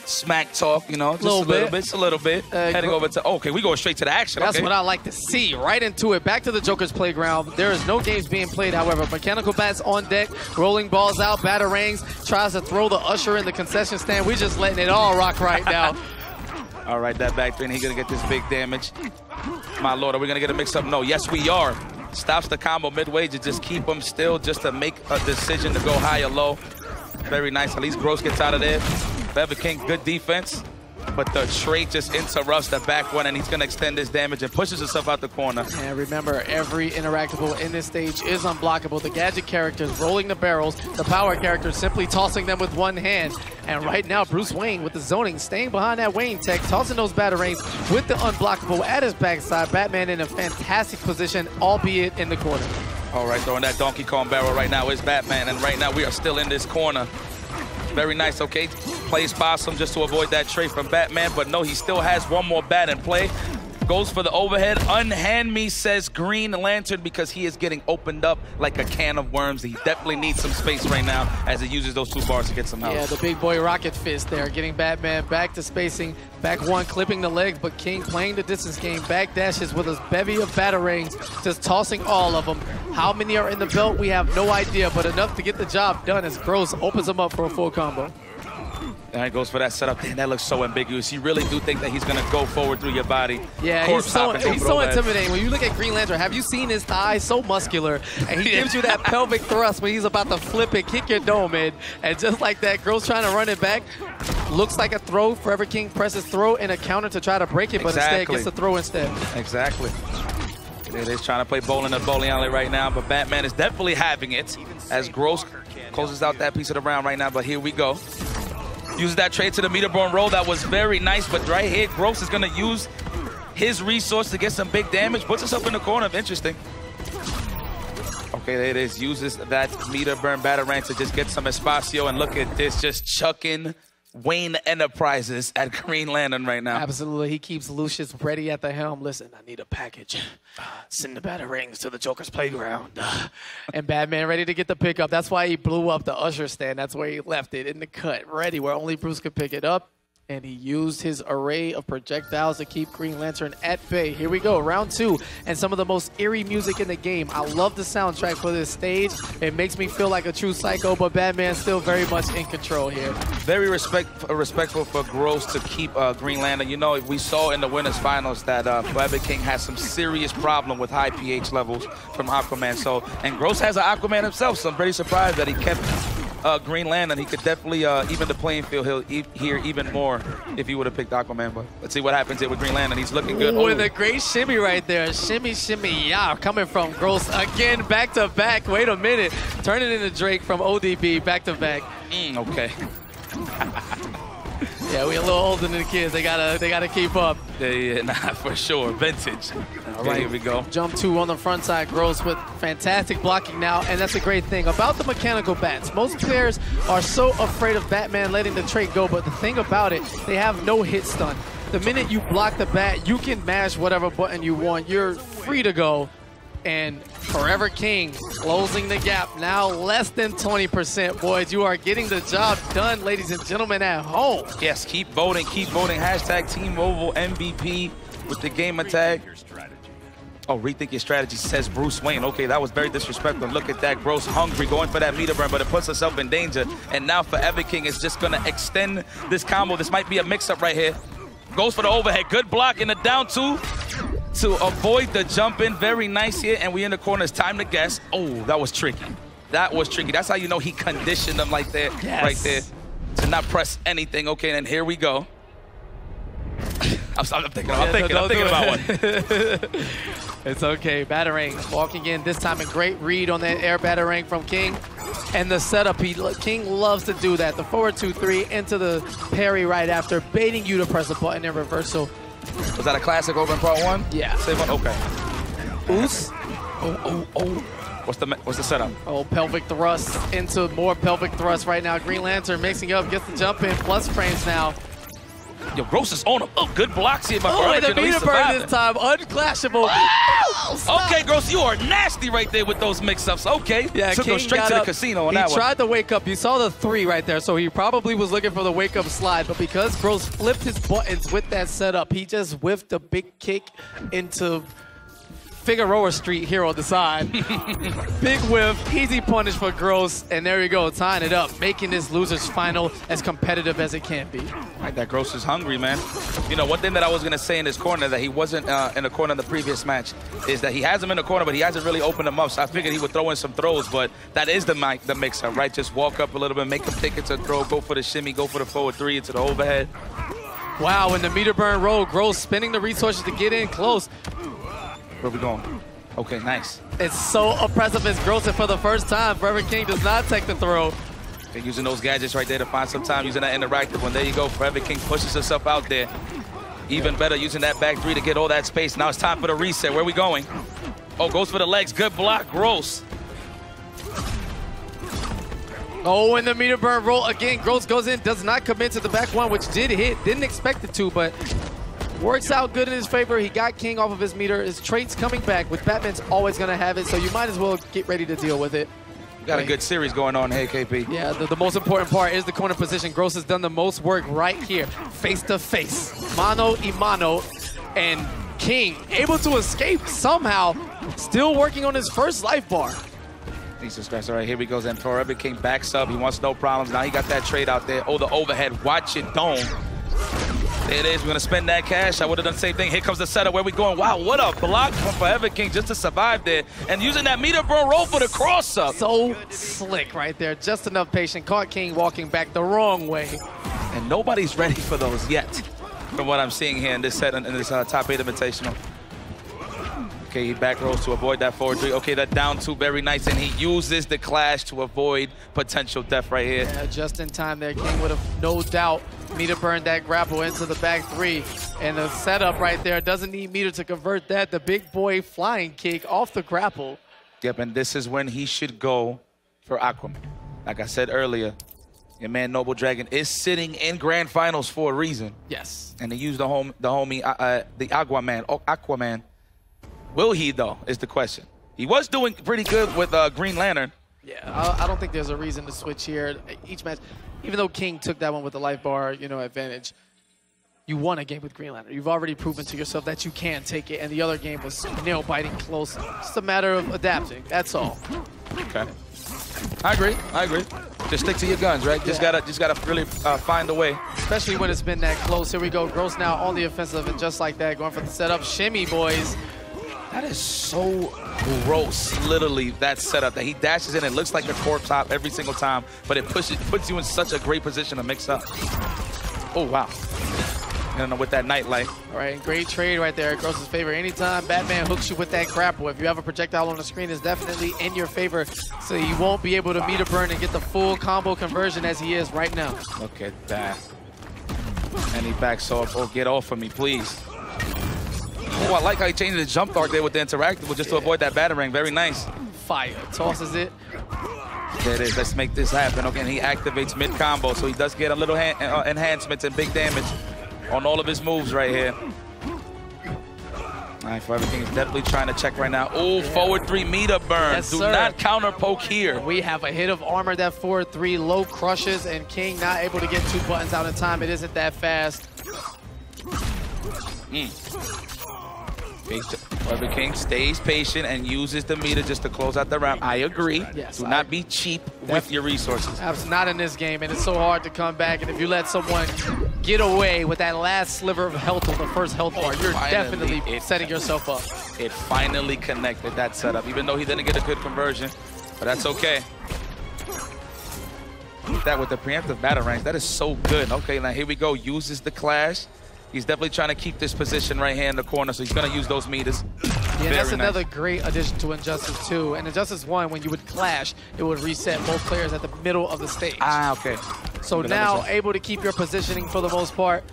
smack talk, you know, just a little bit. Heading over to, okay, we going straight to the action. That's what I like to see. Right into it. Back to the Joker's playground. There is no games being played, however. Mechanical Bats on deck, rolling balls out. Batarangs tries to throw the usher in the concession stand. We're just letting it all rock right now. All right, that back three, and he's going to get this big damage. My lord, are we going to get a mix-up? No, yes, we are. Stops the combo midway to just keep him still, just to make a decision to go high or low. Very nice. At least Gross gets out of there. Feather King, good defense. But the trait just interrupts the back one, and he's going to extend his damage and pushes himself out the corner. And remember, every interactable in this stage is unblockable. The gadget characters rolling the barrels, the power characters simply tossing them with one hand. And right now, Bruce Wayne with the zoning, staying behind that Wayne tech, tossing those batarangs with the unblockable at his backside. Batman in a fantastic position, albeit in the corner. All right, throwing that Donkey Kong barrel right now is Batman, and right now we are still in this corner. Very nice, okay. Plays Possum just to avoid that trait from Batman, but no, he still has one more bat in play. Goes for the overhead. Unhand me, says Green Lantern, because he is getting opened up like a can of worms. He definitely needs some space right now as he uses those 2 bars to get some help. Yeah, the big boy rocket fist there, getting Batman back to spacing. Back one, clipping the legs, but King playing the distance game. Back dashes with his bevy of batarangs, just tossing all of them. How many are in the belt? We have no idea, but enough to get the job done as Gross opens him up for a full combo. And he goes for that setup. Damn, that looks so ambiguous. You really do think that he's going to go forward through your body. Yeah, he's so intimidating. When you look at Green Lantern, have you seen his thighs? So muscular. And he gives you that pelvic thrust when he's about to flip it, kick your dome in. And just like that, Gross trying to run it back. Looks like a throw. Forever King presses throw and a counter to try to break it, but instead gets the throw instead. Exactly. It is trying to play bowling at bowling alley right now, but Batman is definitely having it as Gross closes out that piece of the round right now, but here we go. Uses that trade to the meter-borne roll. That was very nice, but right here, Gross is going to use his resource to get some big damage. Puts himself in the corner. Interesting. Okay, there it is. Uses that meter-burn Batarang to just get some espacio, and look at this, just chucking Wayne Enterprises at Green Lantern right now. Absolutely. He keeps Lucius ready at the helm. Listen, I need a package. Send the Batarangs to the Joker's playground. And Batman ready to get the pickup. That's why he blew up the usher stand. That's where he left it in the cut, ready where only Bruce could pick it up. And he used his array of projectiles to keep Green Lantern at bay. Here we go, round 2, and some of the most eerie music in the game. I love the soundtrack for this stage. It makes me feel like a true psycho, but Batman's still very much in control here. Very respectful for Gross to keep Green Lantern. You know, we saw in the winners finals that Feather King has some serious problem with high pH levels from Aquaman. So, and Gross has an Aquaman himself, so I'm pretty surprised that he kept Green Lantern. He could definitely even the playing field here even more if he would have picked Aquaman. But let's see what happens here with Green Lantern. He's looking good. With a great shimmy right there. Shimmy, shimmy, yeah. Coming from Gross again, back to back. Wait a minute. Turning into Drake from ODB, back to back. Okay. Yeah, we a little older than the kids. They gotta keep up. Yeah, nah, for sure. Vintage. All right, here we go. Jump 2 on the front side. Gross with fantastic blocking now, and that's a great thing about the mechanical bats. Most players are so afraid of Batman letting the trait go, but the thing about it, they have no hit stun. The minute you block the bat, you can mash whatever button you want. You're free to go. And Forever King closing the gap, now less than 20%. Boys, you are getting the job done, ladies and gentlemen, at home. Yes, keep voting, keep voting. Hashtag Team Oval MVP with the gamer tag. Oh, rethink your strategy, says Bruce Wayne. Okay, that was very disrespectful. Look at that, Gross hungry, going for that meter burn, but it puts herself in danger. And now Forever King is just gonna extend this combo. This might be a mix-up right here. Goes for the overhead, good block in the down 2. To avoid the jump in. Very nice here, and we in the corner. It's time to guess. Oh, that was tricky. That was tricky. That's how you know he conditioned them like that, right there, to not press anything. Okay, and here we go. I'm thinking about one. It's okay. Batarang walking in this time, a great read on that air Batarang from King. And the setup, King loves to do that. The forward 2-3 into the parry right after, baiting you to press a button in reversal. Was that a classic over in part 1? Yeah. Save one? Okay. Oos. Oh. What's the setup? Oh, pelvic thrust into more pelvic thrust right now. Green Lantern mixing up, gets the jump in, plus frames now. Yo, Gross is on him. Oh, good blocks here by Oh, and the Forever King. meter burn this time, unclashable. Oh, Okay, Gross, you are nasty right there with those mix-ups. Okay, yeah, took him King straight got to the up. casino on he that one. tried to wake up. You saw the 3 right there, so he probably was looking for the wake-up slide, but because Gross flipped his buttons with that setup, he just whiffed a big kick into Figueroa Street here on the side. Big whiff, easy punish for Gross, and there you go, tying it up, making this loser's final as competitive as it can be. Right, that Gross is hungry, man. You know, one thing that I was going to say in this corner that he wasn't in the corner in the previous match is that he has him in the corner, but he hasn't really opened him up, so I figured he would throw in some throws, but that is the mix-up, right? Just walk up a little bit, make him think it's a throw, go for the shimmy, go for the forward 3 into the overhead. Wow, in the meter burn roll, Gross spending the resources to get in close. Where we going? Okay, nice. It's so oppressive as Gross, and for the first time, Forever King does not take the throw. Okay, using those gadgets right there to find some time, using that interactive one. There you go. Forever King pushes himself out there. Even better, using that back 3 to get all that space. Now it's time for the reset. Where are we going? Oh, goes for the legs. Good block, Gross. Oh, and the meter burn roll again. Gross goes in, does not commit to the back 1, which did hit. Didn't expect it to, but works out good in his favor. He got King off of his meter. His trade's coming back, with Batman's always going to have it, so you might as well get ready to deal with it. Got a good series going on here, KP. Yeah, the most important part is the corner position. Gross has done the most work right here, face to face, mano y mano, and King able to escape somehow, still working on his first life bar. Decent stress. All right, here we go. And Forever King backs up. He wants no problems. Now he got that trade out there. Oh, the overhead. Watch it, dome. There it is. We're going to spend that cash. I would have done the same thing. Here comes the setup. Where we going? Wow, what a block from Forever King just to survive there. And using that meter burn roll for the cross-up. So slick right there. Just enough patience. Caught King walking back the wrong way. And nobody's ready for those yet, from what I'm seeing here in this set, in this top 8 invitational. Okay, he back rolls to avoid that forward 3. Okay, that down 2, very nice. And he uses the clash to avoid potential death right here. Yeah, just in time there. King would have no doubt meter burned that grapple into the back 3. And the setup right there doesn't need meter to convert that. The big boy flying kick off the grapple. Yep, and this is when he should go for Aquaman. Like I said earlier, your man Noble Dragon is sitting in grand finals for a reason. Yes. And he used the homie, the Aquaman. Will he, though, is the question. He was doing pretty good with Green Lantern. Yeah, I don't think there's a reason to switch here. Each match, even though King took that one with the life bar, advantage, you won a game with Green Lantern. You've already proven to yourself that you can take it, and the other game was nail-biting close. It's a matter of adapting, that's all. Okay. I agree. Just stick to your guns, right? Yeah. Just gotta really find a way. Especially when it's been that close. Here we go. Gross now on the offensive, and just like that, going for the setup. Shimmy, boys. That is so gross, literally, that setup. That he dashes in and looks like a corpse hop every single time, but it puts you in such a great position to mix up. Oh, wow. I don't know, with that nightlight. All right, great trade right there. Gross's favor. Anytime Batman hooks you with that grapple, if you have a projectile on the screen, it's definitely in your favor, so you won't be able to meter burn and get the full combo conversion as he is right now. Look at that. And he backs off. Oh, get off of me, please. Oh, I like how he changed the jump dart there with the interactable just to avoid that batarang. Very nice. Fire. Tosses it. There it is. Let's make this happen. Okay, and he activates mid-combo, so he does get a little enhancements and big damage on all of his moves right here. All right, Forever King is definitely trying to check right now. Oh, forward 3 meter burn. Yes, Do sir. not counter poke here. We have a hit of armor, that forward 3 low crushes, and King not able to get 2 buttons out in time. It isn't that fast. Forever King stays patient and uses the meter just to close out the round. I agree. Yes, Do not be cheap with your resources. Not in this game, and it's so hard to come back. And if you let someone get away with that last sliver of health on the first health bar, you're definitely setting yourself up. It finally connected, that setup, even though he didn't get a good conversion, but that's okay. That with the preemptive batarangs, that is so good. Okay, now here we go. Uses the clash. He's definitely trying to keep this position right here in the corner, so he's going to use those meters. Yeah, that's another great addition to Injustice 2. And Injustice 1, when you would clash, it would reset both players at the middle of the stage. Ah, okay. So now able to keep your positioning for the most part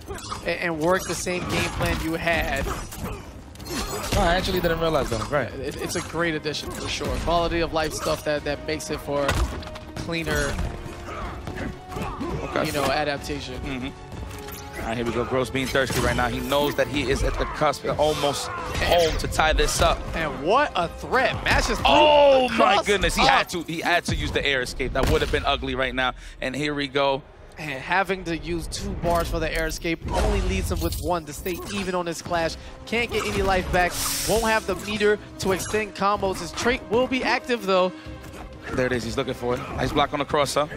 and work the same game plan you had. Oh, I actually didn't realize that. Right. It's a great addition for sure. Quality of life stuff that makes it for cleaner, adaptation. All right, here we go. Gross being thirsty right now. He knows that he is at the cusp, almost home to tie this up. And what a threat. Matches through. Oh my goodness, he had to use the air escape. That would have been ugly right now. And here we go. And having to use 2 bars for the air escape only leaves him with 1 to stay even on this clash. Can't get any life back. Won't have the meter to extend combos. His trait will be active though. There it is. He's looking for it. Nice block on the cross up.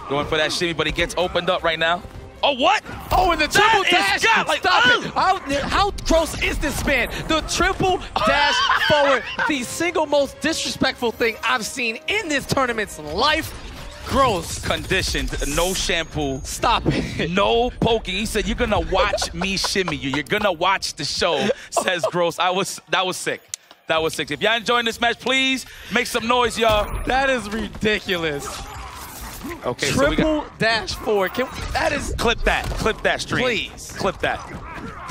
Going for that shimmy, but he gets opened up right now. Oh, what? Oh, and the triple dash. Stop it. How gross is this man? The triple dash forward. The single most disrespectful thing I've seen in this tournament's life. Gross. Conditioned, no shampoo. Stop it. No poking. He said, you're going to watch me shimmy you. You're going to watch the show, says Gross. That was sick. That was sick. If y'all enjoying this match, please make some noise, y'all. That is ridiculous. Okay, triple dash forward. That is... Clip that stream. Please. Clip that.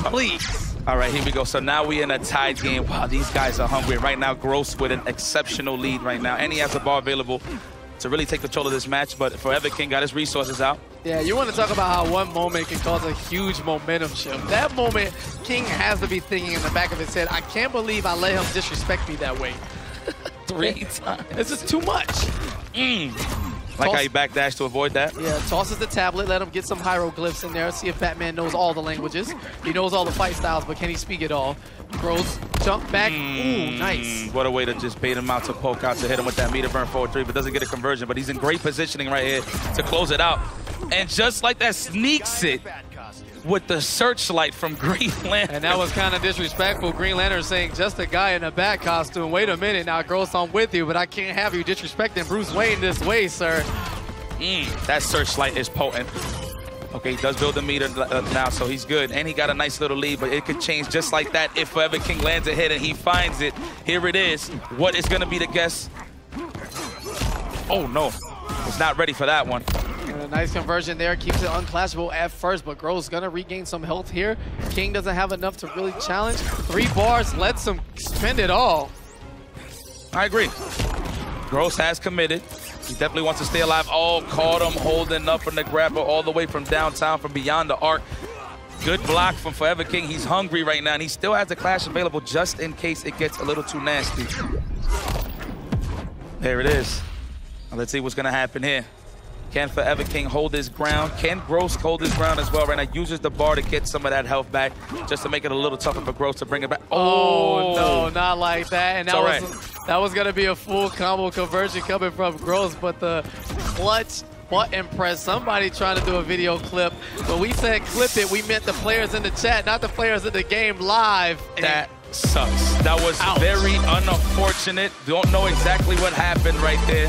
Please. All right, here we go. So now we in a tied game. Wow, these guys are hungry. Right now, Gross with an exceptional lead right now. And he has the ball available to really take control of this match. But Forever King got his resources out. Yeah, you want to talk about how one moment can cause a huge momentum shift. That moment, King has to be thinking in the back of his head, I can't believe I let him disrespect me that way. 3 times. This is too much. Like how you backdash to avoid that? Yeah, tosses the tablet, let him get some hieroglyphs in there, see if Batman knows all the languages. He knows all the fight styles, but can he speak it all? Gross, jump back, ooh, nice. What a way to just bait him out to poke out, to hit him with that meter burn forward 3, but doesn't get a conversion. But he's in great positioning right here to close it out. And just like that, sneaks it with the searchlight from Green Lantern. And that was kind of disrespectful. Green Lantern saying, just a guy in a bat costume. Wait a minute now, Gross, I'm with you, but I can't have you disrespecting Bruce Wayne this way, sir. That searchlight is potent. Okay, he does build the meter now, so he's good. And he got a nice little lead, but it could change just like that if Forever King lands a hit and he finds it. Here it is. What is going to be the guess? Oh, no. Was not ready for that one. And a nice conversion there. Keeps it unclashable at first, but Gross is going to regain some health here. King doesn't have enough to really challenge. 3 bars lets him spend it all. I agree. Gross has committed. He definitely wants to stay alive. Oh, caught him holding up from the grabber all the way from downtown, from beyond the arc. Good block from Forever King. He's hungry right now, and he still has the clash available just in case it gets a little too nasty. There it is. Now let's see what's going to happen here. Can Forever King hold his ground? Can Gross hold his ground as well right now? Uses the bar to get some of that health back, just to make it a little tougher for Gross to bring it back. Oh, no, not like that. And that was going to be a full combo conversion coming from Gross, but the clutch button press. Somebody trying to do a video clip. But we said clip it, we meant the players in the chat, not the players in the game live. That sucks. That was very unfortunate. Don't know exactly what happened right there.